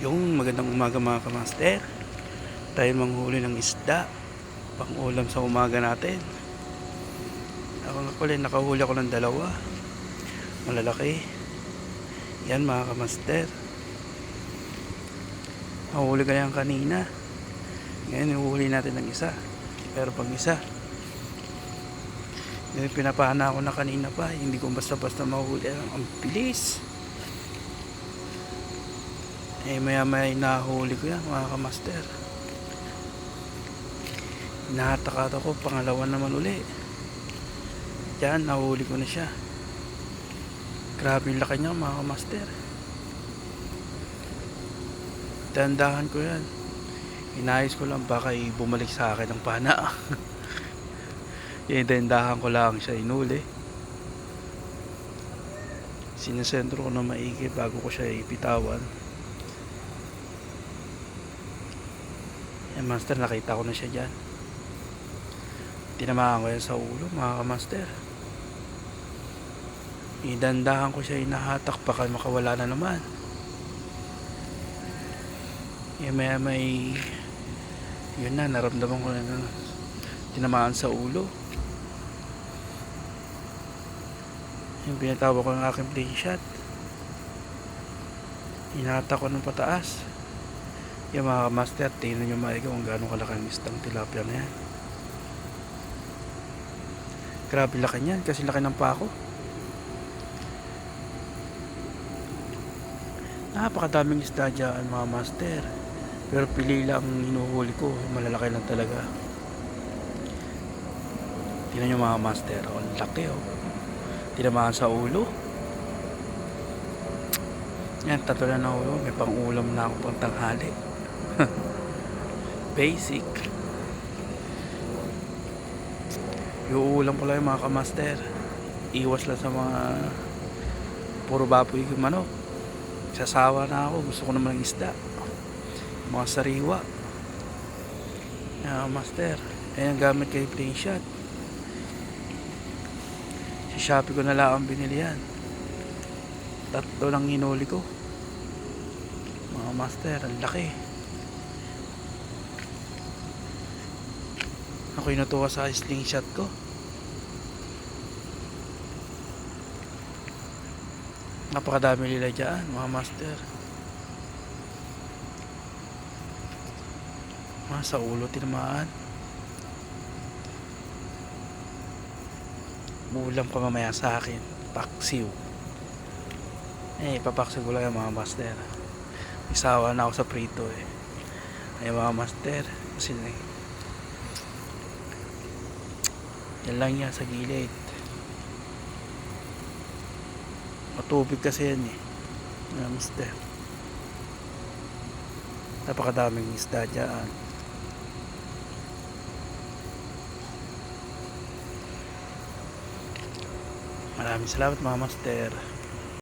Yung magandang umaga mga kamaster. Tayo manghuli ng isda pang ulam sa umaga natin. Ako nga pala, nakahuli ako ng dalawa malalaki. Yan mga kamaster, nahuli ka yan kanina. Ngayon ihuhuli natin ng isa. Pero pag isa, yung pinapahana ako na kanina pa, hindi ko basta-basta mahuli. Ang bilis. Maya maya nahuli ko yan mga kamaster. Nahatak ako, pangalawa naman uli. Yan, nahuli ko na siya. Grabe yung laki niya mga kamaster. Dandahan ko yan. Inayos ko lang, baka bumalik sa akin ang pana. Dandahan ko lang siya inuli. Sinasentro ko na maigi bago ko siya ipitawan. Yan master, nakita ko na siya dyan. Tinamaan ko yan sa ulo mga kamaster. Idandahan ko siya, inahatak, baka makawala na naman. Yan may yun na, naramdaman ko na tinamaan sa ulo. Yung pinatawa ko ng aking play shot, inahatak ko ng pataas. Yung mga kamaster, tingnan nyo maigi kung gaano kalaki ang istang tilapia na yan. Grabe laki niyan, kasi laki ng pako. Napakadaming isda dyan mga master, pero pili lang hinuhuli ko, malalaki lang talaga. Tingnan nyo mga master, ang laki oh. Tinamaan sa ulo. Yan, tatlo na na ulo, may pang ulam na ako pang tanghali. Basic. Yung ulam ko lang mga kamaster, iwas lang sa mga puro baboy yung manok. Sasawa na ako, gusto ko naman ng isda, mga sariwa. Master, ayan gamit kay play shot. Si Shopee ko na lang ang binili yan. Tatlo lang hinuli ko mga master, ang laki. Ako'y natuwa sa slingshot ko. Napakadami nila dyan mga master. Sa ulo tinamaan. Bulam pa mamaya sa akin, paksiw. Papaksiw ko lang yung mga master. Isawa na ako sa prito mga master, kasi yan lang yan sa gilid. Matubig kasi yan mga master. Napakadaming isda dyan. Maraming salamat mga master.